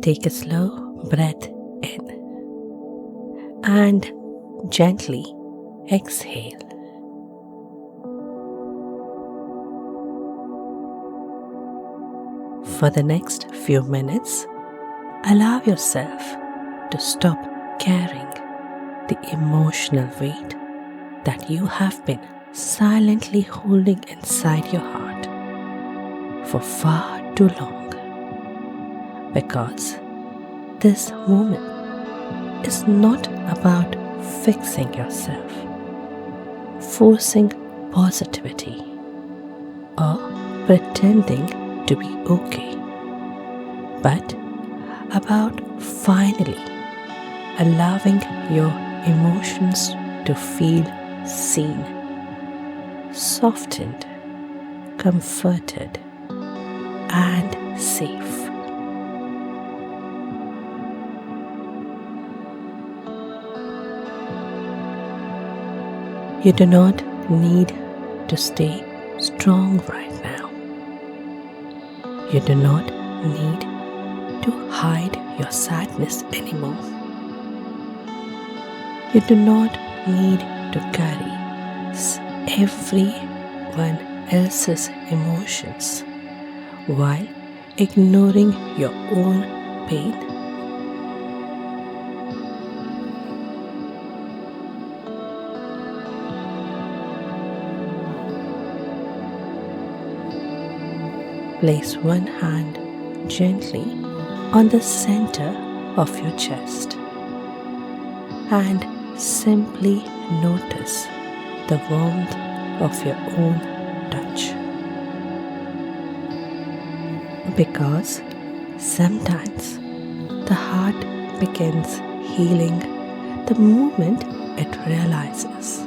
Take a slow breath in and gently exhale. For the next few minutes, allow yourself to stop carrying the emotional weight that you have been silently holding inside your heart for far too long. Because this moment is not about fixing yourself, forcing positivity, or pretending to be okay, but about finally allowing your emotions to feel seen, softened, comforted, and safe. You do not need to stay strong right now. You do not need to hide your sadness anymore. You do not need to carry everyone else's emotions while ignoring your own pain. Place one hand gently on the center of your chest and simply notice the warmth of your own touch. Because sometimes the heart begins healing the moment it realizes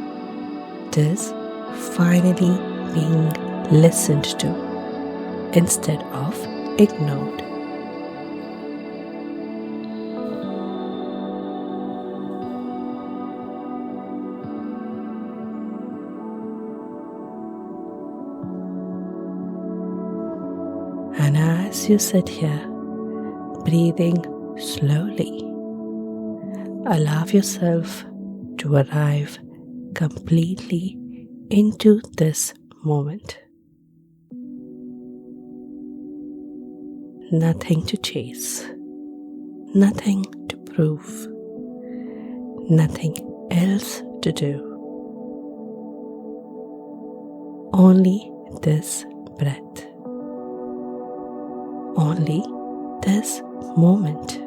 it is finally being listened to instead of ignored. And as you sit here, breathing slowly, allow yourself to arrive completely into this moment. Nothing to chase, nothing to prove, nothing else to do. Only this breath, only this moment,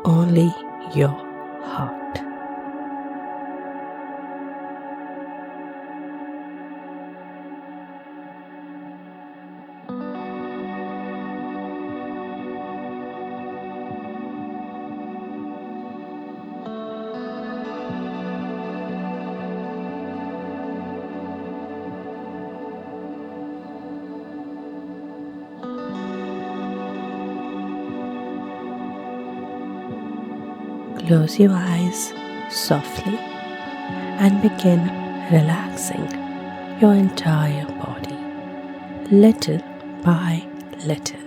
only your heart. Close your eyes softly and begin relaxing your entire body, little by little,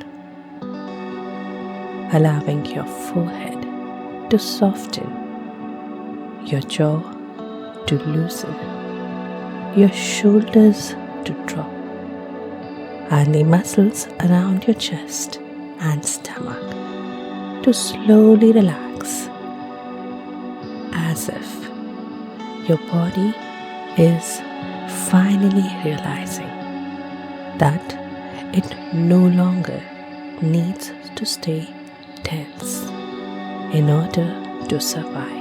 allowing your forehead to soften, your jaw to loosen, your shoulders to drop, and the muscles around your chest and stomach to slowly relax, as if your body is finally realizing that it no longer needs to stay tense in order to survive.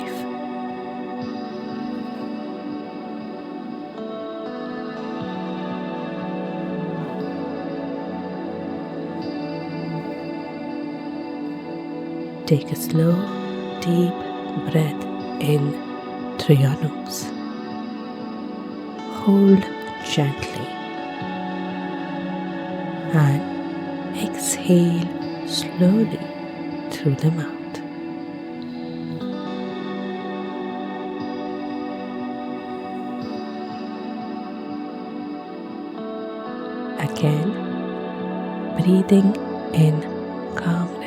Take a slow, deep breath in through your nose. Hold gently and exhale slowly through the mouth. Again, breathing in calmness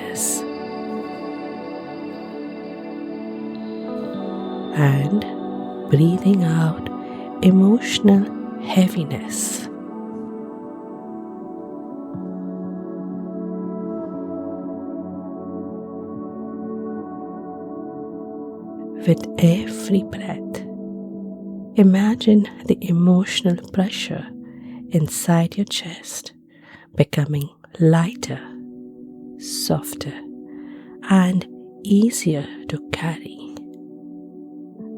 and breathing out emotional heaviness. With every breath, imagine the emotional pressure inside your chest becoming lighter, softer, and easier to carry,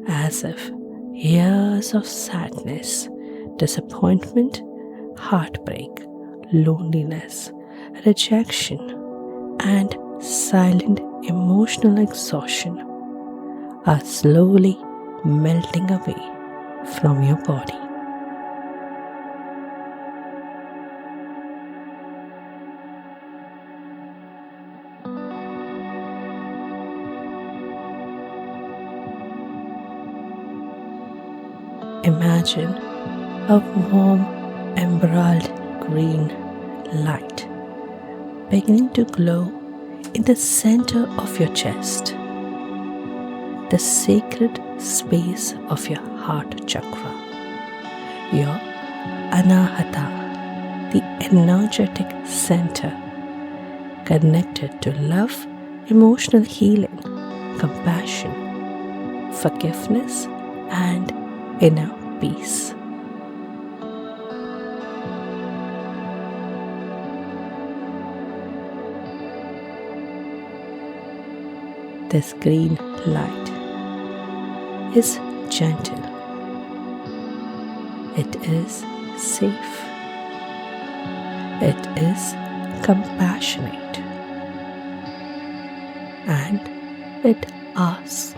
as if years of sadness, disappointment, heartbreak, loneliness, rejection, and silent emotional exhaustion are slowly melting away from your body. Imagine a warm, emerald green light beginning to glow in the center of your chest, the sacred space of your heart chakra, your anahata, the energetic center connected to love, emotional healing, compassion, forgiveness, and inner peace. This green light is gentle. It is safe. It is compassionate. And it asks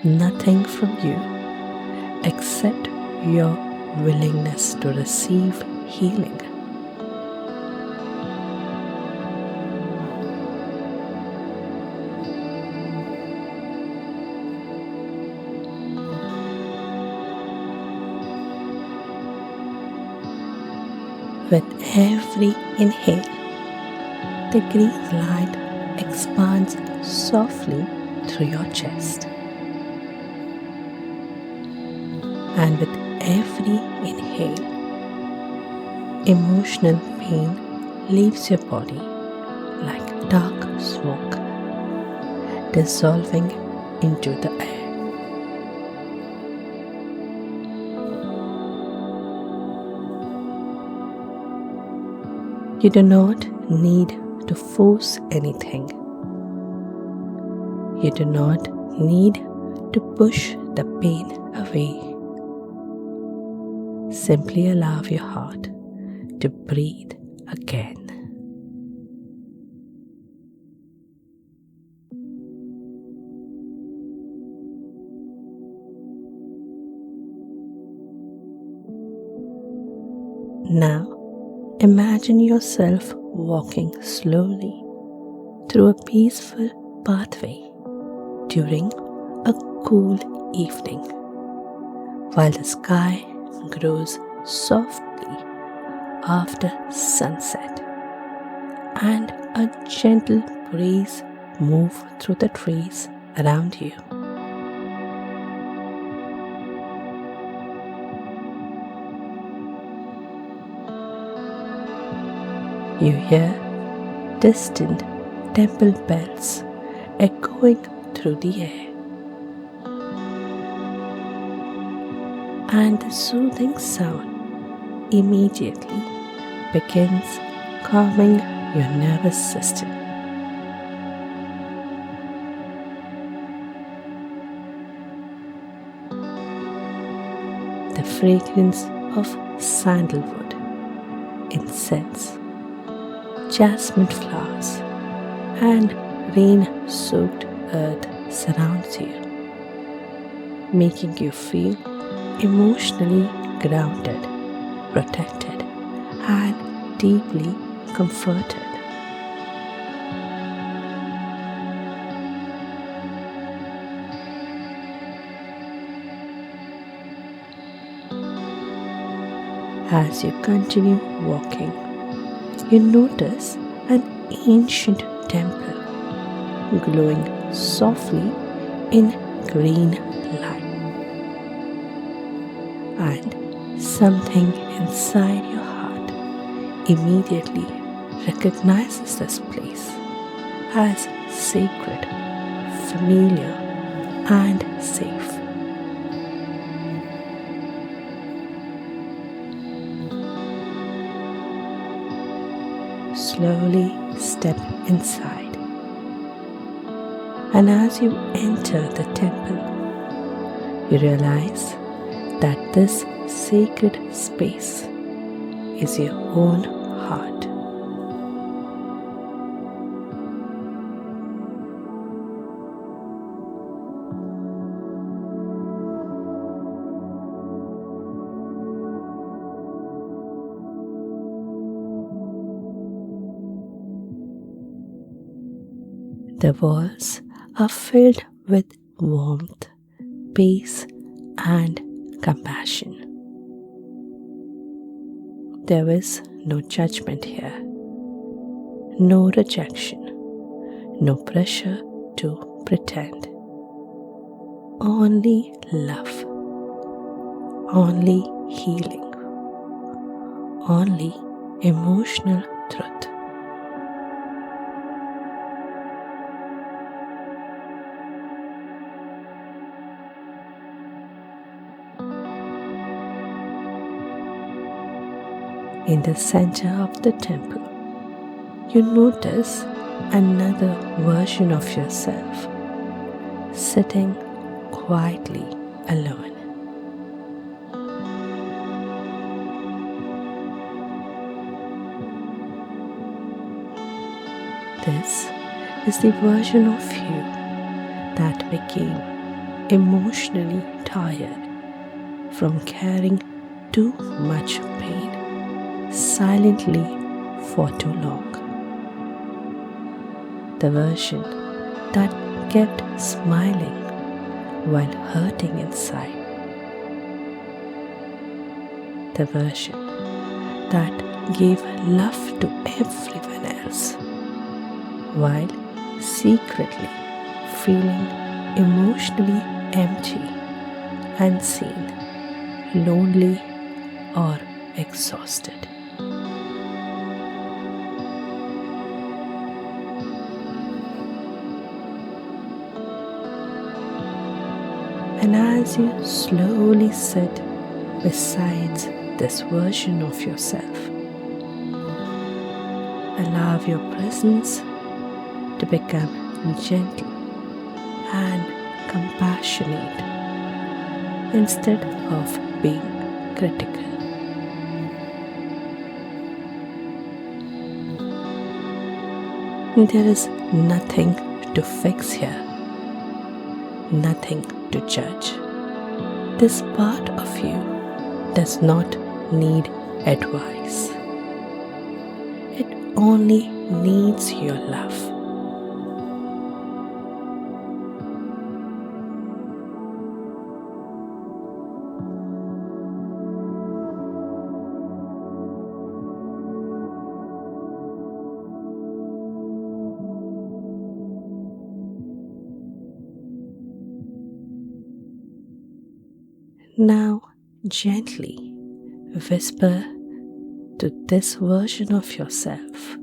nothing from you except your willingness to receive healing. With every inhale, the green light expands softly through your chest. And with every inhale, emotional pain leaves your body like dark smoke, dissolving into the air. You do not need to force anything. You do not need to push the pain away. Simply allow your heart to breathe again. Now, imagine yourself walking slowly through a peaceful pathway during a cool evening, while the sky grows softly after sunset and a gentle breeze moves through the trees around you. You hear distant temple bells echoing through the air, and the soothing sound immediately begins calming your nervous system. The fragrance of sandalwood, incense, jasmine flowers, and rain-soaked earth surrounds you, making you feel emotionally grounded, protected, and deeply comforted. As you continue walking, you notice an ancient temple glowing softly in green light. and something inside your heart immediately recognizes this place as sacred, familiar, and safe. Slowly step inside, and as you enter the temple, you realize that this sacred space is your own heart. The walls are filled with warmth, peace, and compassion. There is no judgment here, no rejection, no pressure to pretend. Only love, only healing, only emotional truth. In the center of the temple, you notice another version of yourself sitting quietly alone. This is the version of you that became emotionally tired from carrying too much pain silently for too long. The version that kept smiling while hurting inside. The version that gave love to everyone else while secretly feeling emotionally empty, unseen, lonely, or exhausted. And as you slowly sit beside this version of yourself, allow your presence to become gentle and compassionate instead of being critical. There is nothing to fix here, nothing to judge. This part of you does not need advice. It only needs your love. Now, gently whisper to this version of yourself,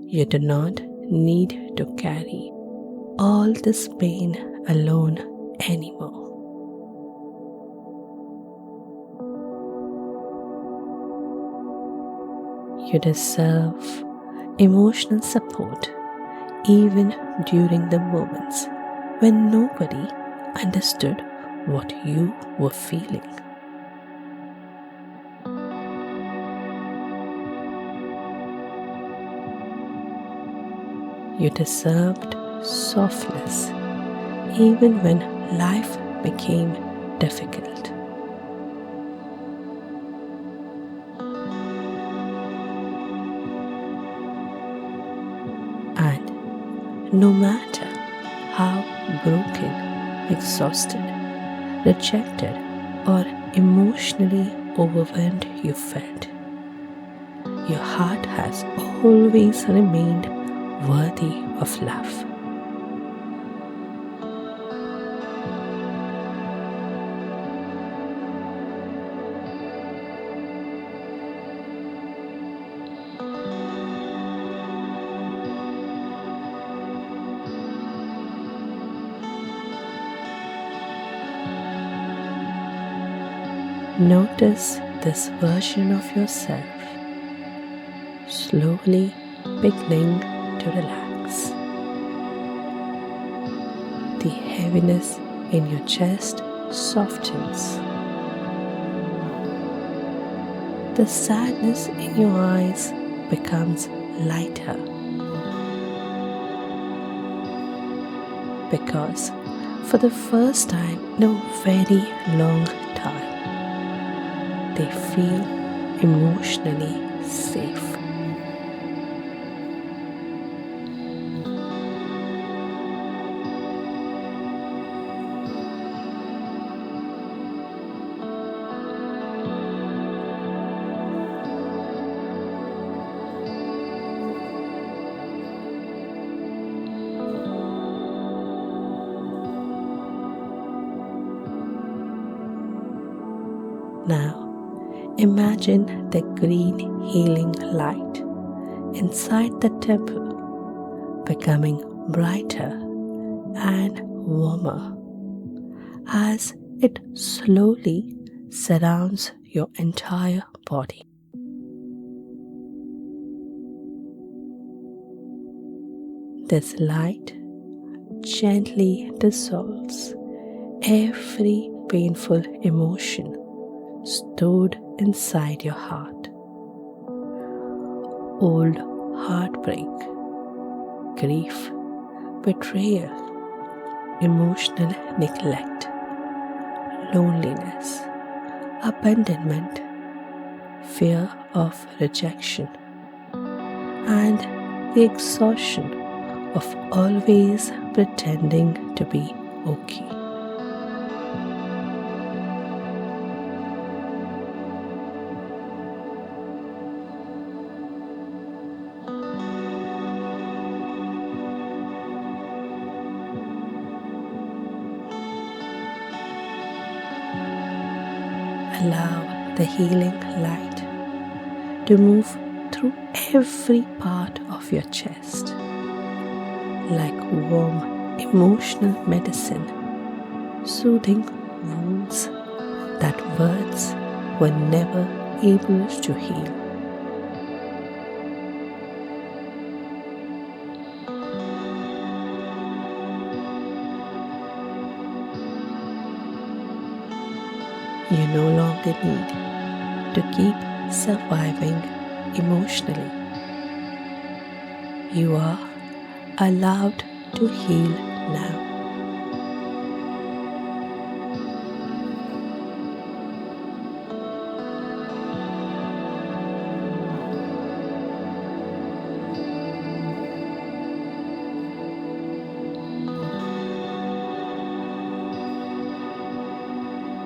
you do not need to carry all this pain alone anymore. You deserve emotional support even during the moments when nobody understood what you were feeling. You deserved softness even when life became difficult. And no matter how broken, exhausted, rejected, or emotionally overwhelmed you felt, your heart has always remained worthy of love. Notice this version of yourself slowly beginning to relax. The heaviness in your chest softens. The sadness in your eyes becomes lighter. Because for the first time in a very long time, they feel emotionally safe. Now, imagine the green healing light inside the temple becoming brighter and warmer as it slowly surrounds your entire body. This light gently dissolves every painful emotion stored inside your heart. Old heartbreak, grief, betrayal, emotional neglect, loneliness, abandonment, fear of rejection, and the exhaustion of always pretending to be okay. Allow the healing light to move through every part of your chest, like warm emotional medicine, soothing wounds that words were never able to heal. You no longer need to keep surviving emotionally. You are allowed to heal now.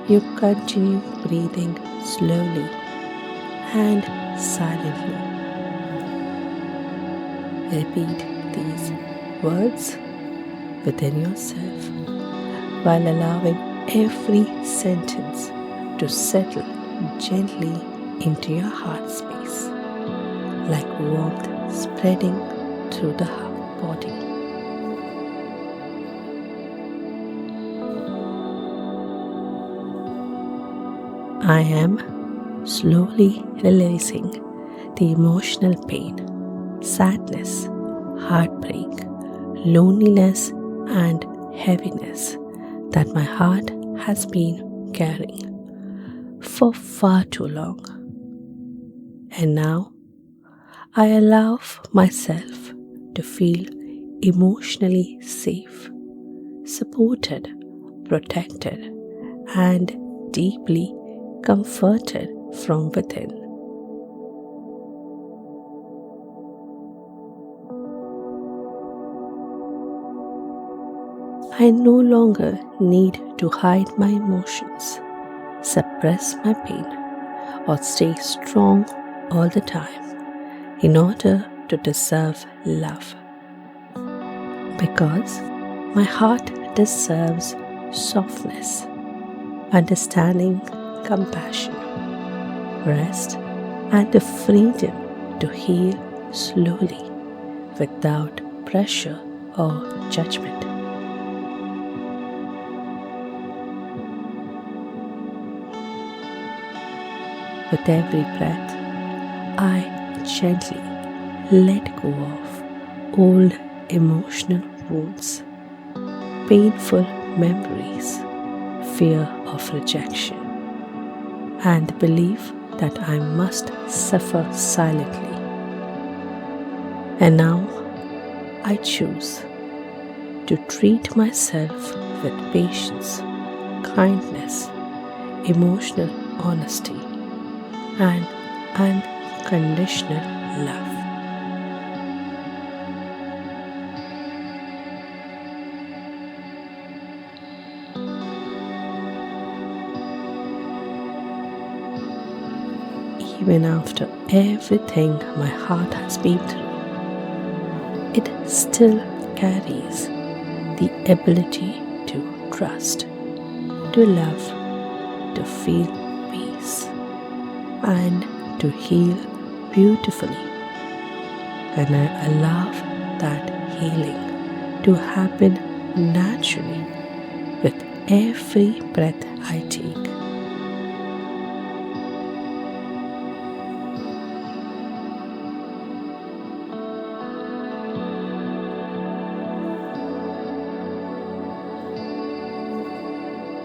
You continue breathing slowly and silently. Repeat these words within yourself while allowing every sentence to settle gently into your heart space, like warmth spreading through the heart body. I am slowly releasing the emotional pain, sadness, heartbreak, loneliness, and heaviness that my heart has been carrying for far too long. And now I allow myself to feel emotionally safe, supported, protected, and deeply comforted from within. I no longer need to hide my emotions, suppress my pain, or stay strong all the time in order to deserve love. Because my heart deserves softness, understanding, compassion, rest, and the freedom to heal slowly without pressure or judgment. With every breath, I gently let go of old emotional wounds, painful memories, fear of rejection, and the belief that I must suffer silently. And now I choose to treat myself with patience, kindness, emotional honesty, and unconditional love. Even after everything my heart has been through, it still carries the ability to trust, to love, to feel peace, and to heal beautifully. And I allow that healing to happen naturally with every breath I take.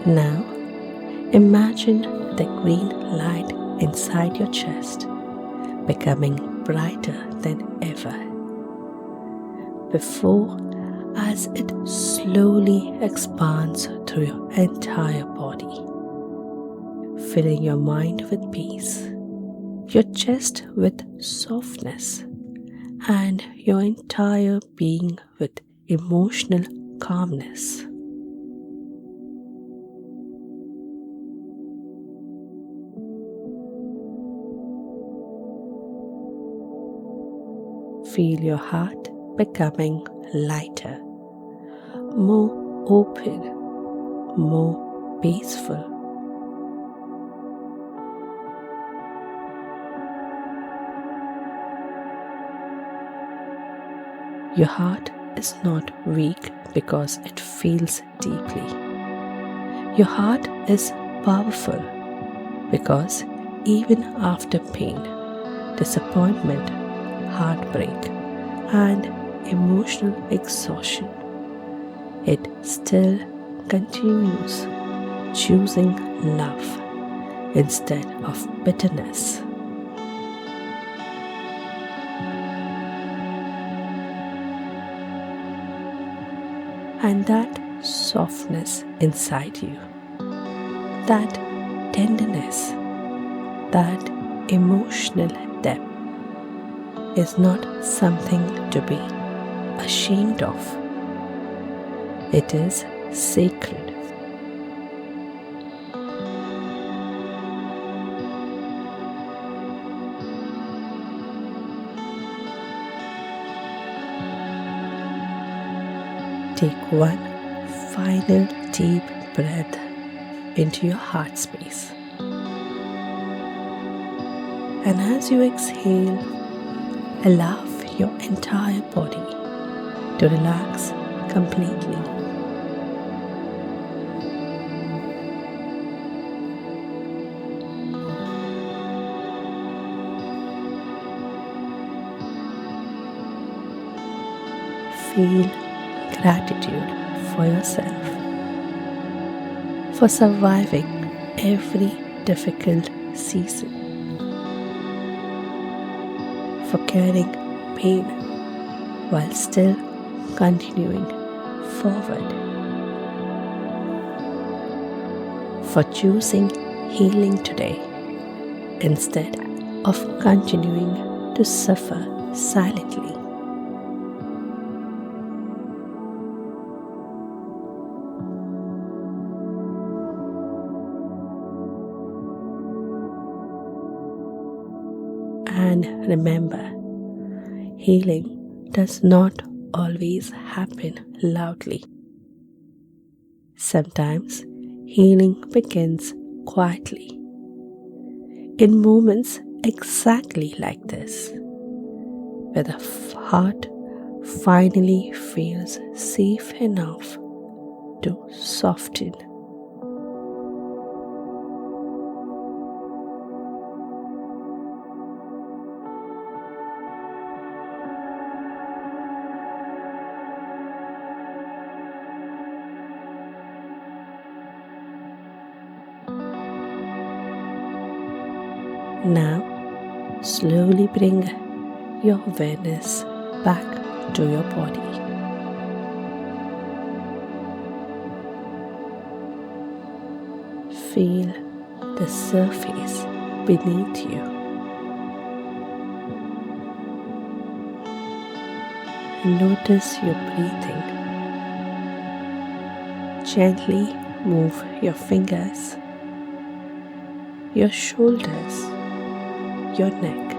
Now, imagine the green light inside your chest becoming brighter than ever before, as it slowly expands through your entire body, filling your mind with peace, your chest with softness, and your entire being with emotional calmness. Feel your heart becoming lighter, more open, more peaceful. Your heart is not weak because it feels deeply. Your heart is powerful because even after pain, disappointment, heartbreak, and emotional exhaustion, it still continues choosing love instead of bitterness. And that softness inside you, that tenderness, that emotional depth is not something to be ashamed of. It is sacred. Take one final deep breath into your heart space. And as you exhale, allow your entire body to relax completely. Feel gratitude for yourself, for surviving every difficult season, for carrying pain while still continuing forward, for choosing healing today instead of continuing to suffer silently. And remember, healing does not always happen loudly. Sometimes healing begins quietly, in moments exactly like this, where the heart finally feels safe enough to soften. Now, slowly bring your awareness back to your body. Feel the surface beneath you. Notice your breathing. Gently move your fingers, your shoulders, your neck.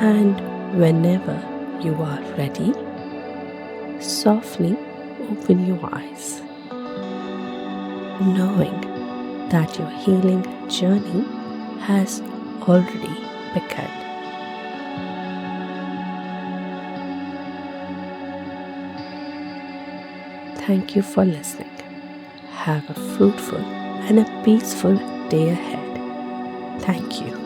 And whenever you are ready, softly open your eyes, knowing that your healing journey has already begun. Thank you for listening. Have a fruitful and a peaceful day ahead. Thank you.